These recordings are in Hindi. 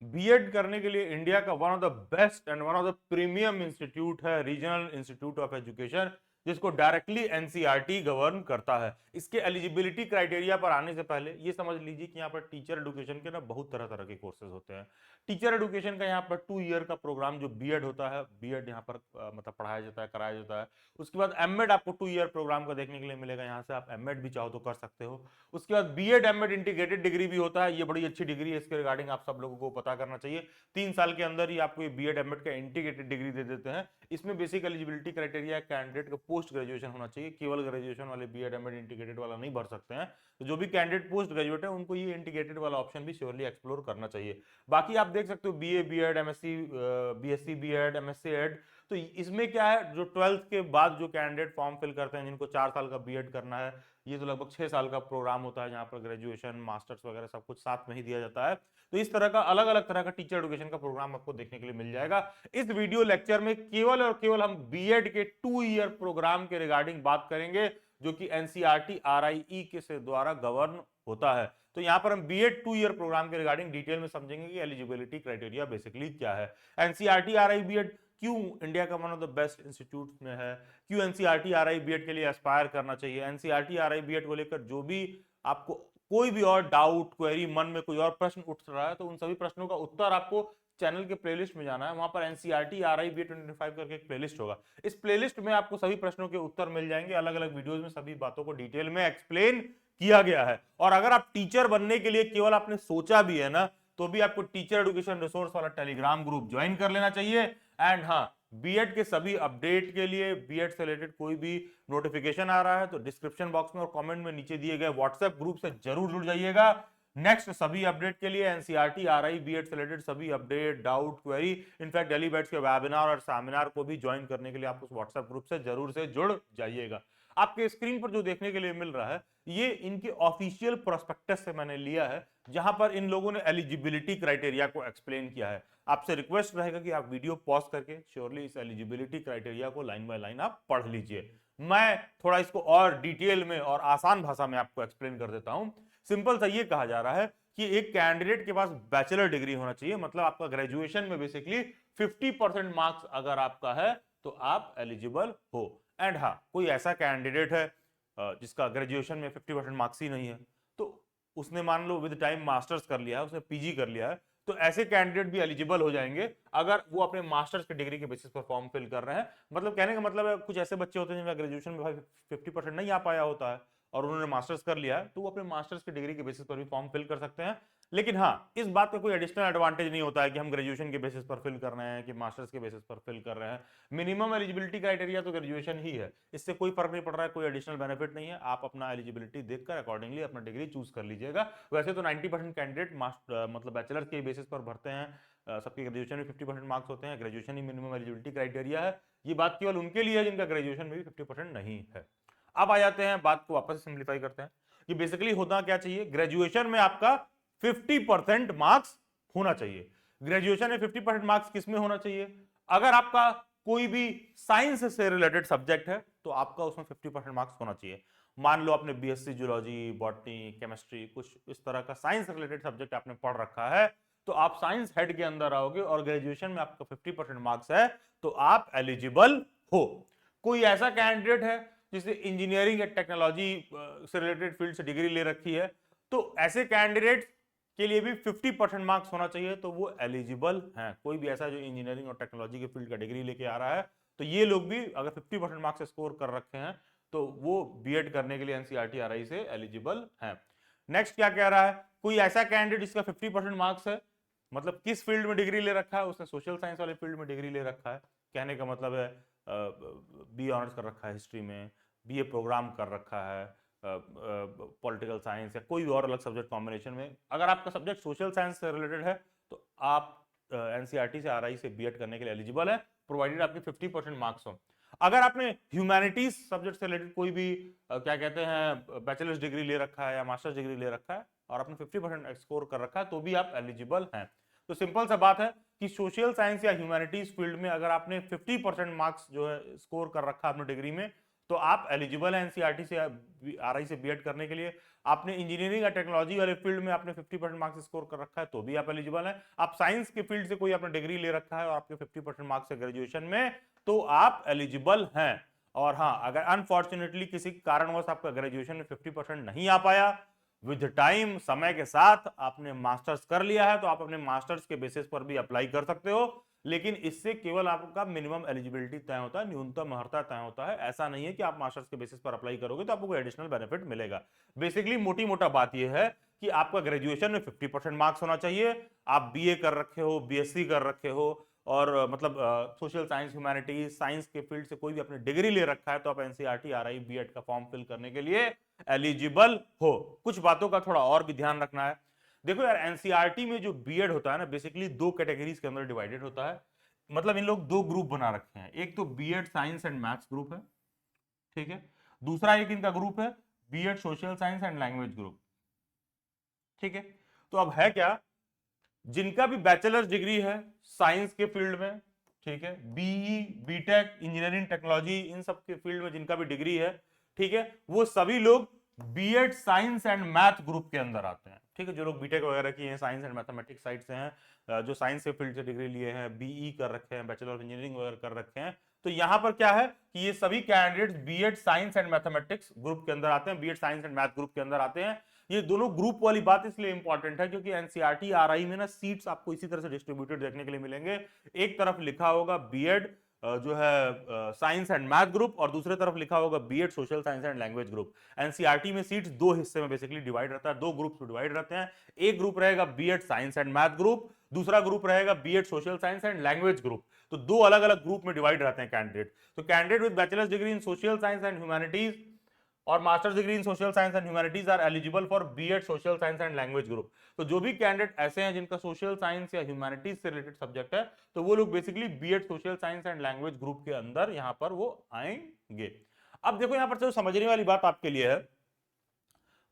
बीएड करने के लिए इंडिया का one of the best and one of the premium institute है रीजनल इंस्टीट्यूट ऑफ एजुकेशन, जिसको डायरेक्टली एनसीईआरटी गवर्न करता है। इसके एलिजिबिलिटी क्राइटेरिया पर आने से पहले ये समझ लीजिए कि यहाँ पर टीचर एडुकेशन के ना बहुत तरह तरह के कोर्सेज होते हैं। टीचर एडुकेशन का यहाँ पर 2 ईयर का प्रोग्राम जो बीएड होता है, बीएड यहाँ पर मतलब पढ़ाया जाता है, कराया जाता है। उसके बाद एमएड आपको 2 ईयर प्रोग्राम का देखने के लिए मिलेगा, यहाँ से आप एमएड भी चाहो तो कर सकते हो। उसके बाद बीएड एमएड इंटीग्रेटेड डिग्री भी होता है, ये बड़ी अच्छी डिग्री है, इसके रिगार्डिंग आप सब लोगों को पता करना चाहिए। 3 साल के अंदर ही आपको ये बीएड एमएड का इंटीग्रेटेड डिग्री दे देते हैं। इसमें बेसिक एलिजिबिलिटी क्राइटेरिया कैंडिडेट का पोस्ट ग्रेजुएशन होना चाहिए, केवल ग्रेजुएशन वाले बीएड एमएड इंटीग्रेटेड वाला नहीं भर सकते हैं। तो जो भी कैंडिडेट पोस्ट ग्रेजुएट है उनको ये इंटीग्रेटेड वाला ऑप्शन भी श्योरली एक्सप्लोर करना चाहिए। बाकी आप देख सकते हो BA BEd MSc BSc BEd MSc Ed. तो इसमें क्या है, जो 12th के बाद जो कैंडिडेट फॉर्म फिल करते हैं जिनको 4 साल का बीएड करना है, ये तो लगभग 6 साल का प्रोग्राम होता है, जहां पर ग्रेजुएशन मास्टर्स वगैरह सब कुछ साथ में ही दिया जाता है। तो इस तरह का अलग अलग तरह का टीचर एडुकेशन का प्रोग्राम आपको देखने के लिए मिल जाएगा। इस वीडियो लेक्चर में केवल और केवल हम बीएड के 2 ईयर प्रोग्राम के रिगार्डिंग बात करेंगे, जो कि एनसीईआरटी आरआईई के से द्वारा गवर्न होता है। तो यहां पर हम बीएड 2 ईयर प्रोग्राम के रिगार्डिंग डिटेल में समझेंगे कि एलिजिबिलिटी क्राइटेरिया बेसिकली क्या है, एनसीईआरटी आरआई बीएड क्यों इंडिया का one of the best institute में है, क्यों एनसीईआरटी आरआई बीएड के लिए एस्पायर करना चाहिए, एनसीईआरटी आरआई बीएड को लेकर जो भी आपको कोई भी और डाउट क्वेरी मन में कोई और प्रश्न उठ रहा है, तो उन सभी प्रश्नों का उत्तर आपको चैनल के प्लेलिस्ट में जाना है। वहां पर एनसीईआरटी आरआई बीएड 25 करके एक प्लेलिस्ट होगा, इस प्लेलिस्ट में आपको सभी प्रश्नों के उत्तर मिल जाएंगे। अलग अलग वीडियोस में सभी बातों को डिटेल में एक्सप्लेन किया गया है। और अगर आप टीचर बनने के लिए केवल आपने सोचा भी है ना, तो भी आपको टीचर एडुकेशन रिसोर्स वाला टेलीग्राम ग्रुप ज्वाइन कर लेना चाहिए। एंड हाँ, बीएड के सभी अपडेट के लिए, बीएड से रिलेटेड कोई भी नोटिफिकेशन आ रहा है तो डिस्क्रिप्शन बॉक्स में और कमेंट में नीचे दिए गए व्हाट्सएप ग्रुप से जरूर जुड़ जाइएगा। नेक्स्ट सभी अपडेट के लिए एनसीईआरटी आरआई बीएड से रिलेटेड सभी update doubt query, in fact daily batch के वेबिनार और सेमिनार को भी ज्वाइन करने के लिए आप उस व्हाट्सएप ग्रुप से जरूर से जुड़ जाइएगा। आपके स्क्रीन पर जो देखने के लिए मिल रहा है, ये इनके ऑफिशियल प्रोस्पेक्टस से मैंने लिया है, जहां पर इन लोगों ने एलिजिबिलिटी क्राइटेरिया को एक्सप्लेन किया है। आपसे रिक्वेस्ट रहेगा कि आप वीडियो पॉज करके श्योरली इस एलिजिबिलिटी क्राइटेरिया को लाइन बाय लाइन आप पढ़ लीजिए। मैं थोड़ा इसको और डिटेल में और आसान भाषा में आपको एक्सप्लेन कर देता हूं। सिंपल सा ये कहा जा रहा है कि एक कैंडिडेट के पास बैचलर डिग्री होना चाहिए, मतलब आपका ग्रेजुएशन में बेसिकली 50% मार्क्स अगर आपका है तो आप एलिजिबल हो। एंड हाँ, कोई ऐसा कैंडिडेट है जिसका ग्रेजुएशन में 50% मार्क्स ही नहीं है, तो उसने मान लो विद टाइम मास्टर्स कर लिया है, उसने पीजी कर लिया है, तो ऐसे कैंडिडेट भी एलिजिबल हो जाएंगे अगर वो अपने मास्टर्स की डिग्री के बेसिस पर फॉर्म फिल कर रहे हैं। मतलब कहने का मतलब है, कुछ ऐसे बच्चे होते हैं जिनका ग्रेजुएशन में भाई 50% नहीं आ पाया होता है और उन्होंने मास्टर्स कर लिया है, तो वो अपने मास्टर्स की डिग्री के बेसिस पर भी फॉर्म फिल कर सकते हैं। लेकिन हाँ, इस बात का कोई एडिशनल एडवांटेज नहीं होता है कि हम ग्रेजुएशन के बेसिस पर फिल कर रहे हैं कि मास्टर्स के बेसिस पर फिल कर रहे हैं। मिनिमम एलिजिबिलिटी क्राइटेरिया तो ग्रेजुएशन ही है, इससे कोई फर्क नहीं पड़ रहा है, कोई एडिशनल बेनिफिट नहीं है। आप अपना एलिजिबिलिटी देखकर अकॉर्डिंगली अपना डिग्री चूज कर लीजिएगा। वैसे तो 90% कैंडिडेट मतलब बैचलर के बेसिस पर भरते हैं, सबके ग्रेजुएशन में 50% मार्क्स होते हैं, ग्रेजुएशन ही मिनिमम एलिजिबिलिटी क्राइटेरिया है। ये बात केवल उनके लिए है जिनका ग्रेजुएशन में भी 50% नहीं है। अब आ जाते हैं, बात को वापस सिंप्लीफाई करते हैं कि बेसिकली होना क्या चाहिए। ग्रेजुएशन में आपका 50% मार्क्स होना चाहिए। ग्रेजुएशन में 50% मार्क्स किस में होना चाहिए? अगर आपका कोई भी साइंस से रिलेटेड सब्जेक्ट है तो आपका उसमें 50% मार्क्स होना चाहिए। मान लो आपने बीएससी जूलॉजी, बॉटनी, केमिस्ट्री, कुछ इस तरह का साइंस रिलेटेड सब्जेक्ट आपने पढ़ रखा है, तो आप साइंस हेड के अंदर आओगे और ग्रेजुएशन में आपका 50% मार्क्स है तो आप एलिजिबल हो। कोई ऐसा कैंडिडेट है जिसने इंजीनियरिंग या टेक्नोलॉजी से रिलेटेड फील्ड से डिग्री ले रखी है, तो ऐसे कैंडिडेट के लिए भी 50% मार्क्स होना चाहिए, तो वो एलिजिबल हैं। कोई भी ऐसा जो इंजीनियरिंग और टेक्नोलॉजी के फील्ड का डिग्री लेके आ रहा है, तो ये लोग भी अगर 50% मार्क्स स्कोर कर रखे हैं तो वो बीएड करने के लिए एनसीईआरटी आरआई से एलिजिबल हैं। नेक्स्ट क्या कह रहा है, कोई ऐसा कैंडिडेट जिसका 50% मार्क्स है, मतलब किस फील्ड में डिग्री ले रखा है, उसने सोशल साइंस वाले फील्ड में डिग्री ले रखा है, कहने का मतलब है बी ऑनर्स कर रखा है हिस्ट्री में, बीए प्रोग्राम कर रखा है पॉलिटिकल साइंस या कोई और अलग सब्जेक्ट कॉम्बिनेशन में। अगर आपका सब्जेक्ट सोशल साइंस से रिलेटेड है तो आप एनसीईआरटी से आरआई से बीएड करने के लिए एलिजिबल है, प्रोवाइडेड आपके 50% मार्क्स हो। अगर आपने ह्यूमैनिटीज सब्जेक्ट से रिलेटेड कोई भी क्या कहते हैं बैचलर्स डिग्री ले रखा है या मास्टर्स डिग्री ले रखा है और आपने 50% स्कोर कर रखा है, तो भी आप एलिजिबल हैं। तो सिंपल सा बात है कि सोशल साइंस या ह्यूमैनिटीज फील्ड में अगर आपने 50% मार्क्स जो है स्कोर कर रखा है अपने डिग्री में, तो आप एलिजिबल हैं एनसीईआरटी से आरआई से बीएड करने के लिए। आपने इंजीनियरिंग या टेक्नोलॉजी वाले फील्ड में आपने 50% मार्क्स स्कोर कर रखा है तो भी आप एलिजिबल हैं। आप साइंस के फील्ड से कोई आपने डिग्री ले रखा है और आपके 50% मार्क्स है ग्रेजुएशन में तो आप एलिजिबल हैं। और हाँ, अगर अनफॉर्चुनेटली किसी कारणवश आपका ग्रेजुएशन में 50% नहीं आ पाया, विद टाइम समय के साथ आपने मास्टर्स कर लिया है तो आप अपने मास्टर्स के बेसिस पर भी अप्लाई कर सकते हो, लेकिन इससे केवल आपका मिनिमम एलिजिबिलिटी तय होता है, न्यूनतम अर्हता तय होता है। ऐसा नहीं है कि आप मास्टर्स के बेसिस पर अप्लाई करोगे तो आपको कोई एडिशनल बेनिफिट मिलेगा। बेसिकली मोटी मोटा बात यह है कि आपका ग्रेजुएशन में 50% मार्क्स होना चाहिए, आप बीए कर रखे हो, बीएससी कर रखे हो और मतलब सोशल साइंस, ह्यूमैनिटीज, साइंस के फील्ड से कोई भी अपनी डिग्री ले रखा है तो आप एनसीईआरटी, आरआई, बीएड का फॉर्म फिल करने के लिए एलिजिबल हो। कुछ बातों का थोड़ा और भी ध्यान रखना है। देखो यार, एनसीईआरटी में जो बीएड होता है ना, बेसिकली दो कैटेगरीज के अंदर डिवाइडेड होता है। मतलब इन लोग दो ग्रुप बना रखे हैं, एक तो BEd science and maths group है, ठीक है, दूसरा एक इनका ग्रुप है BEd social science and language group, ठीक है। तो अब है क्या, जिनका भी बैचलर्स डिग्री है साइंस के फील्ड में, ठीक है, बीई, बीटेक, इंजीनियरिंग, टेक्नोलॉजी, इन सब के फील्ड में जिनका भी डिग्री है, ठीक है, वो सभी लोग BEd science and math group के अंदर आते हैं, ठीक है। जो लोग बीटेक वगैरह किए हैं, साइंस एंड मैथमेटिक्स साइड से हैं, जो साइंस के फील्ड से डिग्री लिए हैं, बीई कर रखे हैं, बैचलर ऑफ इंजीनियरिंग वगैरह कर रखे हैं, तो यहां पर क्या है कि ये सभी candidates BEd science and mathematics group के अंदर आते हैं, BEd science and math group के अंदर आते हैं। ये दोनों ग्रुप वाली बात इसलिए इंपॉर्टेंट है क्योंकि एनसीईआरटी, आरआई में ना सीट्स आपको इसी तरह से डिस्ट्रीब्यूटेड देखने के लिए मिलेंगे। एक तरफ लिखा होगा बीएड जो है साइंस एंड मैथ ग्रुप और दूसरे तरफ लिखा होगा BEd social science and language group. NCERT में सीट्स दो हिस्से में बेसिकली डिवाइड रहता है, दो ग्रुप में डिवाइड रहते हैं। एक ग्रुप रहेगा BEd science and math group, दूसरा ग्रुप रहेगा BEd social science and language group. तो दो अलग अलग ग्रुप में डिवाइड रहते हैं कैंडिडेट। तो candidate with bachelor's degree in social science and humanities और master's degree in social science and humanities are eligible for BEd social science and language group. तो जो भी कैंडिडेट ऐसे हैं जिनका सोशल साइंस या ह्यूमैनिटीज से रिलेटेड सब्जेक्ट है तो वो लोग basically BEd social science and language group के अंदर यहां पर वो आएंगे। अब देखो यहां पर जो समझने वाली बात आपके लिए है,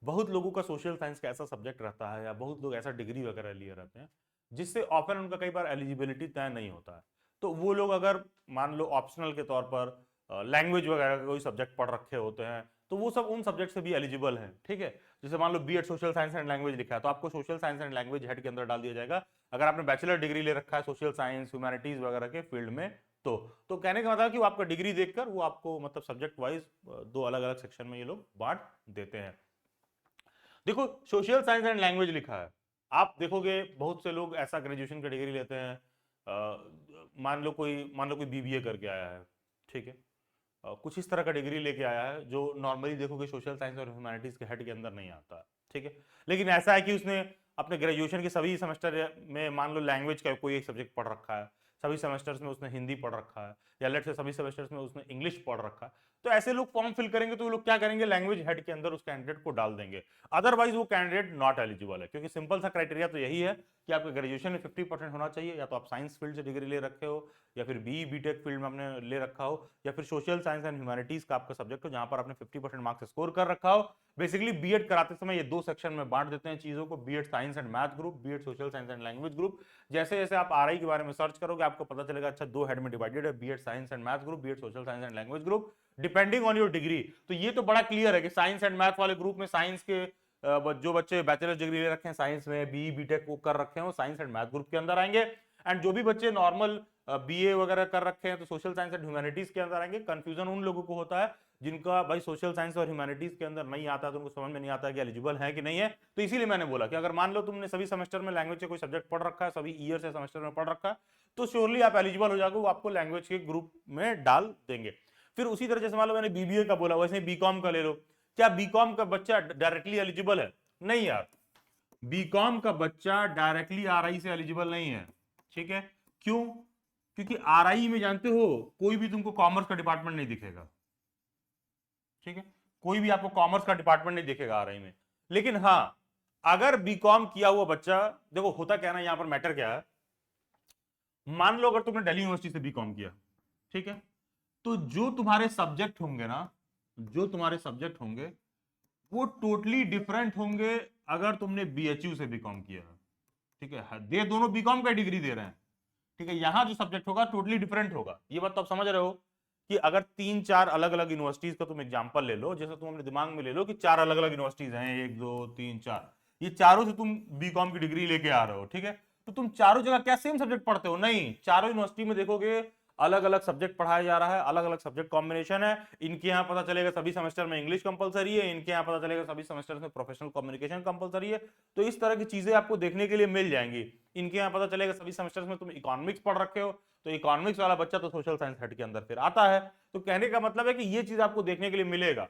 बहुत लोगों का सोशल साइंस का ऐसा सब्जेक्ट रहता है या बहुत लोग ऐसा डिग्री वगैरह लिए रहते हैं जिससे ऑफन उनका कई बार एलिजिबिलिटी तय नहीं होता है। तो वो लोग अगर मान लो ऑप्शनल के तौर पर लैंग्वेज वगैरह का कोई सब्जेक्ट पढ़ रखे होते हैं तो वो सब उन सब्जेक्ट से भी एलिजिबल है, ठीक है। जैसे मान लो BEd social science and language लिखा है तो आपको social science and language head के अंदर डाल दिया जाएगा अगर आपने बैचलर डिग्री ले रखा है सोशल साइंस, ह्यूमैनिटीज वगैरह के फील्ड में। तो कहने का मतलब कि वो आपका डिग्री देखकर वो आपको मतलब सब्जेक्ट वाइज दो अलग अलग सेक्शन में ये लोग बांट देते हैं। देखो सोशल साइंस एंड लैंग्वेज लिखा है, आप देखोगे बहुत से लोग ऐसा ग्रेजुएशन का डिग्री लेते हैं, मान लो कोई बीबीए करके आया है, ठीक है, कुछ इस तरह का डिग्री लेके आया है जो नॉर्मली देखोगे सोशल साइंस और ह्यूमैनिटीज के हेड के अंदर नहीं आता है, ठीक है। लेकिन ऐसा है कि उसने अपने ग्रेजुएशन के सभी सेमेस्टर में मान लो लैंग्वेज का कोई एक सब्जेक्ट पढ़ रखा है, सभी सेमेस्टर्स में उसने हिंदी पढ़ रखा है या लेट से सभी सेमेस्टर्स में उसने इंग्लिश पढ़ रखा है, तो ऐसे लोग फॉर्म फिल करेंगे तो वो लोग क्या करेंगे, लैंग्वेज हेड के अंदर उस कैंडिडेट को डाल देंगे। अदरवाइज वो कैंडिडेट नॉट एलिजिबल है क्योंकि सिंपल सा क्राइटेरिया तो यही है कि आपके ग्रेजुएशन में 50% होना चाहिए, या तो आप साइंस फील्ड से डिग्री ले रखे हो या फिर बीई बीटेक फील्ड में आपने ले रखा हो या फिर सोशल साइंस एंड ह्यूमैनिटीज का आपका सब्जेक्ट हो जहां पर आपने 50% मार्क्स स्कोर कर रखा हो। बेसिकली बीएड कराते समय ये दो सेक्शन में बांट देते हैं चीजों को, BEd science and math group, BEd social science and language group. जैसे जैसे आप आरआई के बारे में सर्च करोगे आपको पता चलेगा अच्छा दो हेड में डिवाइडेड है, BEd science and math group, BEd social science and language group, depending on your degree. तो ये तो बड़ा क्लियर है कि साइंस एंड मैथ वाले ग्रुप में साइंस के जो बच्चे बैचलर डिग्री ले रखे हैं साइंस में, बीई बीटेक को कर रखे हैं, वो साइंस एंड मैथ ग्रुप के अंदर आएंगे। एंड जो भी बच्चे नॉर्मल बीए वगैरह कर रखे हैं तो सोशल साइंस एंड ह्यूमैनिटीज के अंदर आएंगे। कंफ्यूजन उन लोगों को होता है जिनका भाई सोशल साइंस और ह्यूमैनिटीज के अंदर नहीं आता तो उनको समझ में नहीं आता कि एलिजिबल है कि नहीं है। तो इसीलिए मैंने बोला कि अगर मान लो तुमने सभी सेमेस्टर में लैंग्वेज का कोई सब्जेक्ट पढ़ रखा है, सभी ईयर से सेमेस्टर में पढ़ रखा है, तो श्योरली आप एलिजिबल हो जाओगे, वो आपको लैंग्वेज के ग्रुप में डाल देंगे। फिर उसी तरह जैसे मान लो मैंने बीबीए का बोला, वैसे बीकॉम का ले लो। क्या बीकॉम का बच्चा डायरेक्टली एलिजिबल है? नहीं यार, बीकॉम का बच्चा डायरेक्टली आरआई से एलिजिबल नहीं है, ठीक है। क्यों? क्योंकि आरआई में जानते हो कोई भी तुमको कॉमर्स का डिपार्टमेंट नहीं दिखेगा, ठीक है, कोई भी आपको कॉमर्स का डिपार्टमेंट नहीं दिखेगा आरआई में। लेकिन हाँ, अगर बीकॉम किया हुआ बच्चा, देखो होता क्या ना, यहां पर मैटर क्या है, मान लो अगर तुमने दिल्ली यूनिवर्सिटी से बीकॉम किया, ठीक है, तो जो तुम्हारे सब्जेक्ट होंगे ना, जो तुम्हारे सब्जेक्ट होंगे वो टोटली डिफरेंट होंगे अगर तुमने बीएचयू से बीकॉम किया, ठीक है। दे दोनों बीकॉम का डिग्री दे रहे हैं, ठीक है, यहां जो सब्जेक्ट होगा टोटली डिफरेंट होगा, ये बात तो आप समझ रहे हो। कि अगर 3-4 अलग अलग यूनिवर्सिटीज का तुम एग्जांपल ले लो, जैसे तुम अपने दिमाग में ले लो कि 4 अलग अलग यूनिवर्सिटीज हैं, 1 2 3 4, ये चारों से तुम बीकॉम की डिग्री लेके आ रहे हो, ठीक है, तो तुम चारों जगह क्या सेम सब्जेक्ट पढ़ते हो? नहीं, चारों यूनिवर्सिटी में देखोगे अलग अलग सब्जेक्ट पढ़ाया जा रहा है, अलग अलग सब्जेक्ट कॉम्बिनेशन है। इनके यहाँ पता चलेगा सभी सेमेस्टर में इंग्लिश कंपलसरी है, इनके यहाँ पता चलेगा सभी सेमेस्टर में प्रोफेशनल कम्युनिकेशन कंपलसरी है। तो इस तरह की चीजें आपको देखने के लिए मिल जाएंगी। इनके यहाँ पता चलेगा सभी सेमेस्टर्स में तुम इकोनॉमिक्स पढ़ रखे हो, तो इकोनॉमिक्स वाला बच्चा तो सोशल साइंस हेड के अंदर फिर आता है। तो कहने का मतलब है कि ये चीज आपको देखने के लिए मिलेगा।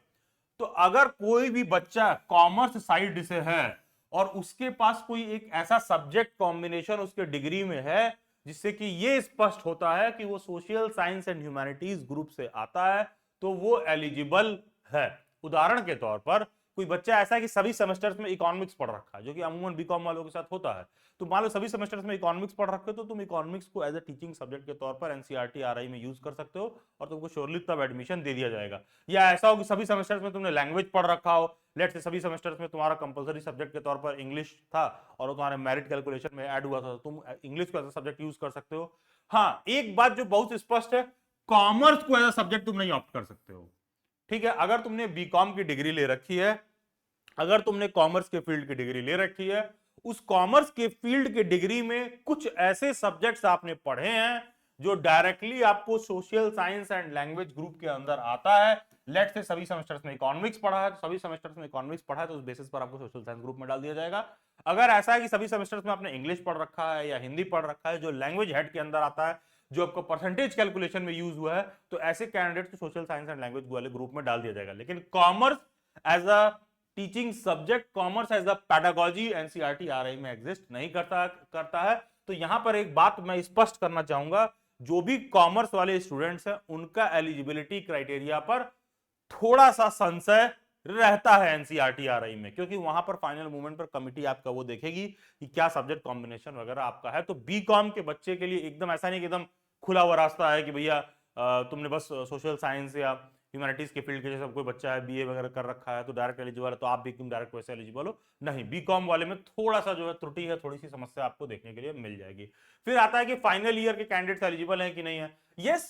तो अगर कोई भी बच्चा कॉमर्स साइड से है और उसके पास कोई एक ऐसा सब्जेक्ट कॉम्बिनेशन उसके डिग्री में है जिससे कि ये स्पष्ट होता है कि वो social science and humanities group से आता है, तो वो एलिजिबल है। उदाहरण के तौर पर कोई बच्चा ऐसा है कि सभी सेमेस्टर्स में इकोनॉमिक्स पढ़ रखा है, जो कि अमूमन बीकॉम वालों के साथ होता है, तो मान लो सभी सेमेस्टर्स में इकोनॉमिक्स पढ़ रखे हो, तो तुम इकोनॉमिक्स को एज ए टीचिंग सब्जेक्ट के तौर पर एनसीईआरटी आरआई में यूज कर सकते हो और तुमको श्योरली तब एडमिशन दे दिया जाएगा। या ऐसा हो कि सभी सेमेस्टर्स में तुमने लैंग्वेज पढ़ रखा हो, लेट से सभी सेमेस्टर्स में तुम्हारा कंपलसरी सब्जेक्ट के तौर पर इंग्लिश था और तुम्हारे मेरिट कैलकुलेशन में ऐड हुआ था, तो तुम इंग्लिश को एज ए सब्जेक्ट यूज कर सकते हो। हाँ, एक बात जो बहुत स्पष्ट है, कॉमर्स को एज ए सब्जेक्ट तुम नहीं ऑप्ट कर सकते हो, ठीक है। अगर तुमने बीकॉम की डिग्री ले रखी है, अगर तुमने कॉमर्स के फील्ड की डिग्री ले रखी है, उस कॉमर्स के फील्ड के डिग्री में कुछ ऐसे सब्जेक्ट्स आपने पढ़े हैं जो डायरेक्टली आपको social science and language group के अंदर आता है, लेट से सभी सेमेस्टर्स में इकोनॉमिक्स पढ़ा है, तो सभी सेमेस्टर्स में इकोनॉमिक्स पढ़ा है, तो उस बेसिस पर आपको सोशल साइंस ग्रुप में डाल दिया जाएगा। अगर ऐसा है कि सभी सेमेस्टर्स में आपने इंग्लिश पढ़ रखा है या हिंदी पढ़ रखा है, जो लैंग्वेज हेड के अंदर आता है, जो आपको परसेंटेज कैलकुलेशन में यूज हुआ है, तो ऐसे कैंडिडेट को सोशल साइंस एंड लैंग्वेज वाले ग्रुप में डाल दिया जाएगा। लेकिन commerce as a teaching subject, commerce as a pedagogy NCERT RI में एग्जिस्ट नहीं करता है। तो यहां पर एक बात मैं स्पष्ट करना चाहूंगा, जो भी कॉमर्स वाले स्टूडेंट्स हैं उनका एलिजिबिलिटी क्राइटेरिया पर थोड़ा सा संशय रहता है एनसीईआरटी आरआई में, क्योंकि वहां पर फाइनल मूवमेंट पर कमिटी आपका वो देखेगी कि क्या सब्जेक्ट कॉम्बिनेशन वगैरह आपका है। तो बीकॉम के बच्चे के लिए एकदम ऐसा नहीं कि एकदम खुला हुआ रास्ता है कि भैया तुमने बस सोशल साइंस या ह्यूमैनिटीज के फील्ड के जैसे कोई बच्चा है बीए वगैरह कर रखा है तो डायरेक्ट एलिजिबल है, तो आप भी एकदम डायरेक्ट वैसे एलिजिबल हो। नहीं, बीकॉम वाले में थोड़ा सा जो है त्रुटि है, थोड़ी सी समस्या आपको देखने के लिए मिल जाएगी। फिर आता है कि फाइनल ईयर के कैंडिडेट्स एलिजिबल हैं कि नहीं है। यस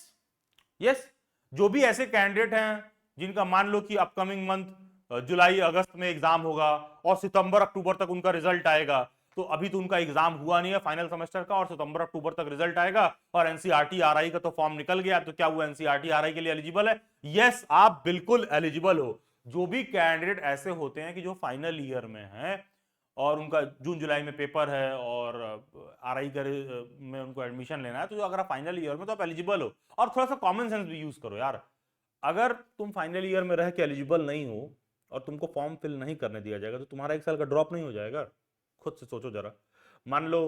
यस, जो भी ऐसे कैंडिडेट हैं जिनका मान लो कि अपकमिंग मंथ जुलाई अगस्त में एग्जाम होगा और सितंबर अक्टूबर तक उनका रिजल्ट आएगा, तो अभी तो उनका एग्जाम हुआ नहीं है फाइनल सेमेस्टर का और सितंबर अक्टूबर तक रिजल्ट आएगा और एनसीईआरटी आरआई का तो फॉर्म निकल गया, तो क्या वो एनसीईआरटी आरआई के लिए एलिजिबल है? यस, आप बिल्कुल एलिजिबल हो। जो भी कैंडिडेट ऐसे होते हैं कि जो फाइनल ईयर में हैं और उनका जून जुलाई में पेपर है और आरआई में उनको एडमिशन लेना है, तो अगर आप फाइनल ईयर में तो आप एलिजिबल हो। और थोड़ा सा कॉमन सेंस भी यूज करो यार, अगर तुम फाइनल ईयर में रह के एलिजिबल नहीं हो और तुमको फॉर्म फिल नहीं करने दिया जाएगा तो तुम्हारा 1 साल का ड्रॉप नहीं हो जाएगा? खुद से सोचो जरा। मान लो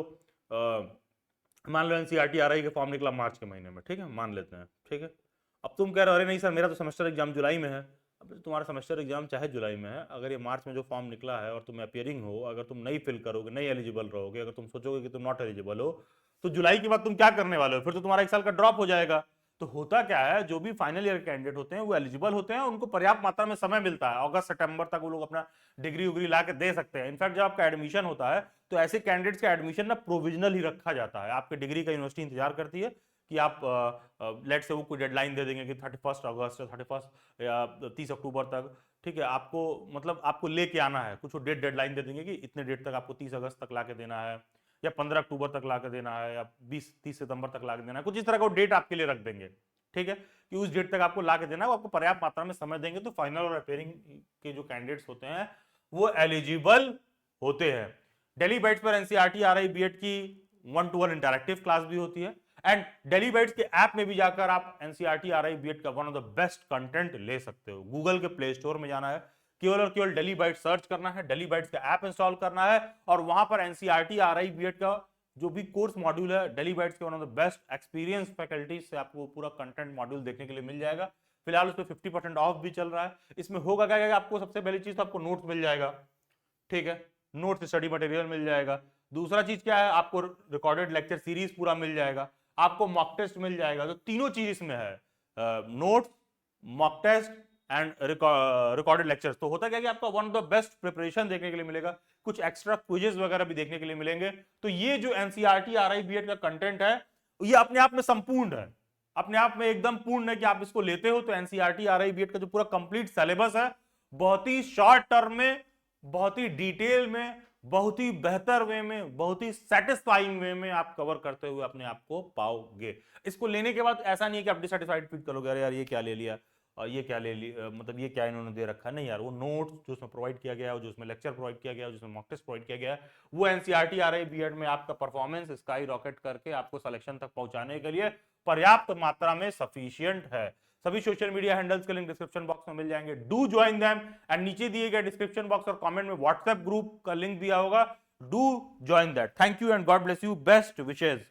एनसीईआरटी आरआई का फॉर्म निकला मार्च के महीने में, ठीक है, मान लेते हैं, ठीक है। अब तुम कह रहे हो अरे नहीं सर मेरा तो सेमेस्टर एग्जाम जुलाई में है। अब तुम्हारा सेमेस्टर एग्जाम चाहे जुलाई में है, अगर ये मार्च में जो फॉर्म निकला है और तुम अपियरिंग हो, अगर तुम नहीं फिल करोगे, नहीं एलिजिबल रहोगे, अगर तुम सोचोगे कि तुम नॉट एलिजिबल हो, तो जुलाई के बाद तुम क्या करने वाले हो? फिर तो तुम्हारा 1 साल का ड्रॉप हो जाएगा। तो होता क्या है, जो भी फाइनल ईयर कैंडिडेट होते हैं वो एलिजिबल होते हैं, उनको पर्याप्त मात्रा में समय मिलता है, अगस्त सितंबर तक वो लोग अपना डिग्री उग्री ला के दे सकते हैं। इनफैक्ट जब आपका एडमिशन होता है तो ऐसे कैंडिडेट्स का एडमिशन ना प्रोविजनल ही रखा जाता है। आपके डिग्री का यूनिवर्सिटी इंतजार करती है कि आप लेट से वो कोई डेडलाइन दे देंगे कि 31 अगस्त या 31 या 30 अक्टूबर तक, ठीक है, आपको मतलब आपको लेके आना है, कुछ डेडलाइन दे देंगे कि इतने डेट तक आपको 30 अगस्त तक ला के देना है या 15 अक्टूबर तक ला के देना है या 30 सितंबर तक ला के देना है, कुछ इस तरह का डेट आपके लिए रख देंगे, ठीक है, कि उस डेट तक आपको ला के देना है, वो आपको पर्याप्त मात्रा में समय देंगे। तो फाइनल और अपेयरिंग के जो कैंडिडेट्स होते हैं वो एलिजिबल होते हैं। दिल्ली बाइट्स पर एनसीईआरटी आरआई बीएड की 1-to-1 इंटरैक्टिव क्लास भी होती है एंड दिल्ली बाइट्स के ऐप में भी जाकर आप एनसीईआरटी आरआई बीएड का one of the best content ले सकते हो। गूगल के प्ले स्टोर में जाना है, केवल और केवल दिल्ली बाइट्स सर्च करना है, दिल्ली बाइट्स का ऐप इंस्टॉल करना है और वहां पर एनसीईआरटी आरआई बीएड का जो भी कोर्स मॉड्यूल है, दिल्ली बाइट्स के one of the best experience faculties से आपको पूरा कंटेंट मॉड्यूल देखने के लिए मिल जाएगा। फिलहाल उस पर 50% ऑफ भी चल रहा है। इसमें होगा क्या, आपको सबसे पहली चीज तो आपको नोट्स मिल जाएगा, ठीक है, नोट्स स्टडी मटेरियल मिल जाएगा। दूसरा चीज क्या है, आपको रिकॉर्डेड लेक्चर सीरीज पूरा मिल जाएगा, आपको मॉक टेस्ट मिल जाएगा। तो तीनों चीज इसमें है, notes, mock test and recorded lectures. तो होता क्या कि आपका one of the best preparation देखने के लिए मिलेगा, कुछ एक्स्ट्रा क्विजेस वगैरह भी देखने के लिए मिलेंगे। तो ये जो एनसीईआरटी आरआई बीएड का कंटेंट है ये अपने आप में संपूर्ण है, अपने आप में एकदम पूर्ण है कि आप इसको लेते हो तो एनसीईआरटी आरआई बीएड का जो पूरा कंप्लीट सिलेबस है बहुत ही शॉर्ट टर्म में, बहुत ही डिटेल में, बहुत ही बेहतर वे में, बहुत ही सेटिस्फाइंग वे में आप कवर करते हुए अपने आप को पाओगे। इसको लेने के बाद ऐसा नहीं है कि आप डिसैटिस्फाइड फील करोगे, अरे यार ये क्या ले लिया और ये क्या ले लिया, मतलब ये क्या इन्होंने दे रखा है। नहीं यार, वो नोट्स जो उसमें प्रोवाइड किया गया है, जो उसमें लेक्चर प्रोवाइड किया गया है, जिसमें मॉक टेस्ट प्रोवाइड किया गया है, वो एनसीईआरटी आरआई बीएड में आपका परफॉर्मेंस स्काई रॉकेट करके आपको सिलेक्शन तक पहुंचाने के लिए पर्याप्त मात्रा में सफिशिएंट है। सभी सोशल मीडिया हैंडल्स के लिंक डिस्क्रिप्शन बॉक्स में मिल जाएंगे, डू ज्वाइन देम। एंड नीचे दिए गए डिस्क्रिप्शन बॉक्स और कमेंट में व्हाट्सएप ग्रुप का लिंक दिया होगा, do join that. Thank you and God bless you, best wishes.